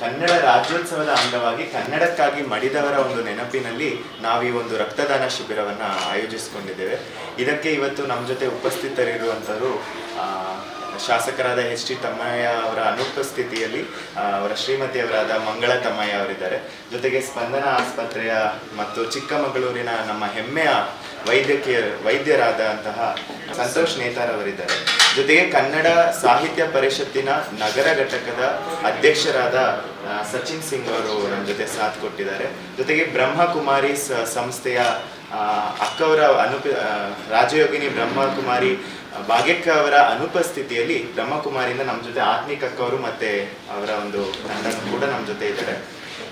ಕನ್ನಡ ರಾಜ್ಯೋತ್ಸವದ ಅಂಗವಾಗಿ ಕನ್ನಡಕ್ಕಾಗಿ ಮಡಿದವರ ಒಂದು ನೆನಪಿನಲ್ಲಿ ನಾವು ಈ ಒಂದು ರಕ್ತದಾನ ಶಿಬಿರವನ್ನು ಆಯೋಜಿಸಿಕೊಂಡಿದ್ದೇವೆ. ಇದಕ್ಕೆ ಇವತ್ತು ನಮ್ಮ ಜೊತೆ ಉಪಸ್ಥಿತರಿರುವಂಥವರು ಶಾಸಕರಾದ ಎಚ್ ಟಿ ತಮ್ಮಯ್ಯ ಅವರ ಅನುಪಸ್ಥಿತಿಯಲ್ಲಿ ಅವರ ಶ್ರೀಮತಿಯವರಾದ ಮಂಗಳ ತಮ್ಮಯ್ಯ ಅವರಿದ್ದಾರೆ. ಜೊತೆಗೆ ಸ್ಪಂದನ ಆಸ್ಪತ್ರೆಯ ಮತ್ತು ಚಿಕ್ಕಮಗಳೂರಿನ ನಮ್ಮ ಹೆಮ್ಮೆಯ ವೈದ್ಯರಾದಂತಹ ಸಂತೋಷ್ ನೇತಾರ್ ಅವರಿದ್ದಾರೆ. ಜೊತೆಗೆ ಕನ್ನಡ ಸಾಹಿತ್ಯ ಪರಿಷತ್ತಿನ ನಗರ ಘಟಕದ ಅಧ್ಯಕ್ಷರಾದ ಸಚಿನ್ ಸಿಂಗ್ ಅವರು ನಮ್ಮ ಜೊತೆ ಸಾಥ್ ಕೊಟ್ಟಿದ್ದಾರೆ. ಜೊತೆಗೆ ಬ್ರಹ್ಮಕುಮಾರಿ ಸಂಸ್ಥೆಯ ಅಕ್ಕವರ ರಾಜಯೋಗಿನಿ ಬ್ರಹ್ಮಕುಮಾರಿ ಭಾಗ್ಯಕ್ಕ ಅವರ ಅನುಪಸ್ಥಿತಿಯಲ್ಲಿ ಬ್ರಹ್ಮಕುಮಾರಿಯಿಂದ ನಮ್ಮ ಜೊತೆ ಆತ್ಮಿಕ ಅಕ್ಕವರು ಮತ್ತೆ ಅವರ ಒಂದು ತಂಡ ಕೂಡ ನಮ್ಮ ಜೊತೆ ಇದ್ದಾರೆ.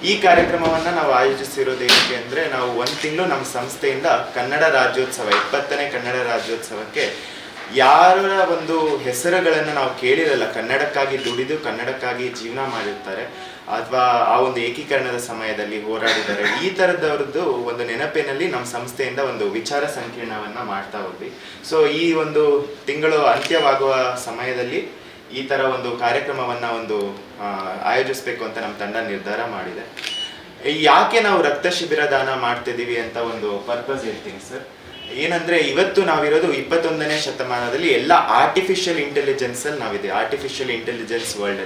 ಈ ಕಾರ್ಯಕ್ರಮವನ್ನು ನಾವು ಆಯೋಜಿಸಿರೋದು ಏನಕ್ಕೆ ಅಂದರೆ, ನಾವು ಒಂದು ತಿಂಗಳು ನಮ್ಮ ಸಂಸ್ಥೆಯಿಂದ ಕನ್ನಡ ರಾಜ್ಯೋತ್ಸವ 20ನೇ ಕನ್ನಡ ರಾಜ್ಯೋತ್ಸವಕ್ಕೆ ಯಾರ ಒಂದು ಹೆಸರುಗಳನ್ನು ನಾವು ಕೇಳಿರಲ್ಲ, ಕನ್ನಡಕ್ಕಾಗಿ ದುಡಿದು ಕನ್ನಡಕ್ಕಾಗಿ ಜೀವನ ಮಾಡಿರ್ತಾರೆ ಅಥವಾ ಆ ಒಂದು ಏಕೀಕರಣದ ಸಮಯದಲ್ಲಿ ಹೋರಾಡಿದ್ದಾರೆ, ಈ ಥರದವ್ರದ್ದು ಒಂದು ನೆನಪಿನಲ್ಲಿ ನಮ್ಮ ಸಂಸ್ಥೆಯಿಂದ ಒಂದು ವಿಚಾರ ಸಂಕಿರಣವನ್ನು ಮಾಡ್ತಾ ಹೋದ್ವಿ. ಸೊ ಈ ಒಂದು ತಿಂಗಳು ಅಂತ್ಯವಾಗುವ ಸಮಯದಲ್ಲಿ ಈ ಥರ ಒಂದು ಕಾರ್ಯಕ್ರಮವನ್ನು ಒಂದು ಆಯೋಜಿಸಬೇಕು ಅಂತ ನಮ್ಮ ತಂಡ ನಿರ್ಧಾರ ಮಾಡಿದೆ. ಯಾಕೆ ನಾವು ರಕ್ತ ಶಿಬಿರ ದಾನ ಮಾಡ್ತಿದ್ದೀವಿ ಅಂತ ಒಂದು ಪರ್ಪಸ್ ಹೇಳ್ತೀನಿ ಸರ್. ಏನಂದ್ರೆ, ಇವತ್ತು ನಾವಿರೋದು 21ನೇ ಶತಮಾನದಲ್ಲಿ ಎಲ್ಲ ಆರ್ಟಿಫಿಷಿಯಲ್ ಇಂಟೆಲಿಜೆನ್ಸ್ ಅಲ್ಲಿ ನಾವಿದೆ. ಆರ್ಟಿಫಿಷಿಯಲ್ ಇಂಟೆಲಿಜೆನ್ಸ್ ವರ್ಲ್ಡ್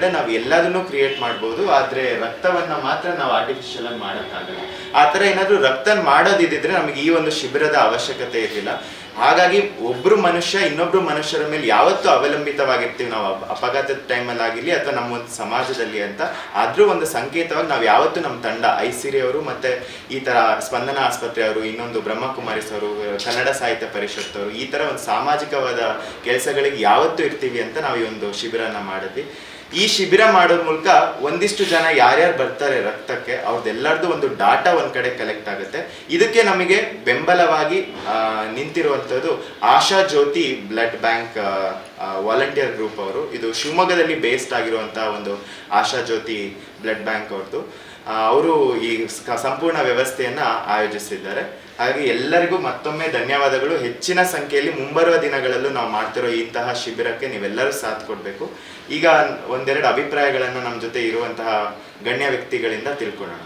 ಅಲ್ಲಿ ನಾವು ಎಲ್ಲದನ್ನು ಕ್ರಿಯೇಟ್ ಮಾಡ್ಬೋದು, ಆದ್ರೆ ರಕ್ತವನ್ನ ಮಾತ್ರ ನಾವು ಆರ್ಟಿಫಿಷಿಯಲ್ ಆಗಿ ಮಾಡೋಕ್ಕಾಗಲ್ಲ. ಆ ಥರ ಏನಾದರೂ ರಕ್ತ ಮಾಡೋದಿದ್ರೆ ನಮಗೆ ಈ ಒಂದು ಶಿಬಿರದ ಅವಶ್ಯಕತೆ ಇರಲಿಲ್ಲ. ಹಾಗಾಗಿ ಒಬ್ರು ಮನುಷ್ಯ ಇನ್ನೊಬ್ರು ಮನುಷ್ಯರ ಮೇಲೆ ಯಾವತ್ತೂ ಅವಲಂಬಿತವಾಗಿರ್ತೀವಿ ನಾವು, ಅಪಘಾತದ ಟೈಮಲ್ಲಿ ಆಗಿರಲಿ ಅಥವಾ ನಮ್ಮ ಒಂದು ಸಮಾಜದಲ್ಲಿ ಅಂತ. ಆದ್ರೂ ಒಂದು ಸಂಕೇತವಾಗಿ ನಾವು ಯಾವತ್ತೂ ನಮ್ಮ ತಂಡ ಐಸಿರಿ ಅವರು ಮತ್ತೆ ಈ ತರ ಸ್ಪಂದನ ಆಸ್ಪತ್ರೆ ಅವರು, ಇನ್ನೊಂದು ಬ್ರಹ್ಮಕುಮಾರಿಸ್ ಅವರು, ಕನ್ನಡ ಸಾಹಿತ್ಯ ಪರಿಷತ್ ಅವರು, ಈ ತರ ಒಂದು ಸಾಮಾಜಿಕವಾದ ಕೆಲಸಗಳಿಗೆ ಯಾವತ್ತೂ ಇರ್ತೀವಿ ಅಂತ ನಾವು ಈ ಒಂದು ಶಿಬಿರನ ಮಾಡಿದ್ವಿ. ಈ ಶಿಬಿರ ಮಾಡೋದ್ ಮೂಲಕ ಒಂದಿಷ್ಟು ಜನ ಯಾರ್ಯಾರು ಬರ್ತಾರೆ ರಕ್ತಕ್ಕೆ ಅವ್ರದ್ದೆಲ್ಲರದು ಒಂದು ಡಾಟಾ ಒಂದ್ ಕಡೆ ಕಲೆಕ್ಟ್ ಆಗುತ್ತೆ. ಇದಕ್ಕೆ ನಮಗೆ ಬೆಂಬಲವಾಗಿ ನಿಂತಿರುವಂಥದ್ದು ಆಶಾ ಜ್ಯೋತಿ ಬ್ಲಡ್ ಬ್ಯಾಂಕ್ ವಾಲಂಟಿಯರ್ ಗ್ರೂಪ್ ಅವರು. ಇದು ಶಿವಮೊಗ್ಗದಲ್ಲಿ ಬೇಸ್ಡ್ ಆಗಿರುವಂತಹ ಒಂದು ಆಶಾ ಜ್ಯೋತಿ ಬ್ಲಡ್ ಬ್ಯಾಂಕ್ ಅವ್ರದ್ದು. ಅವರು ಈ ಸಂಪೂರ್ಣ ವ್ಯವಸ್ಥೆಯನ್ನ ಆಯೋಜಿಸಿದ್ದಾರೆ. ಹಾಗಾಗಿ ಎಲ್ಲರಿಗೂ ಮತ್ತೊಮ್ಮೆ ಧನ್ಯವಾದಗಳು. ಹೆಚ್ಚಿನ ಸಂಖ್ಯೆಯಲ್ಲಿ ಮುಂಬರುವ ದಿನಗಳಲ್ಲೂ ನಾವು ಮಾಡ್ತಿರೋ ಇಂತಹ ಶಿಬಿರಕ್ಕೆ ನೀವೆಲ್ಲರೂ ಸಾಥ್ ಕೊಡಬೇಕು. ಈಗ ಒಂದೆರಡು ಅಭಿಪ್ರಾಯಗಳನ್ನು ನಮ್ಮ ಜೊತೆ ಇರುವಂತಹ ಗಣ್ಯ ವ್ಯಕ್ತಿಗಳಿಂದ ತಿಳ್ಕೊಳ್ಳೋಣ.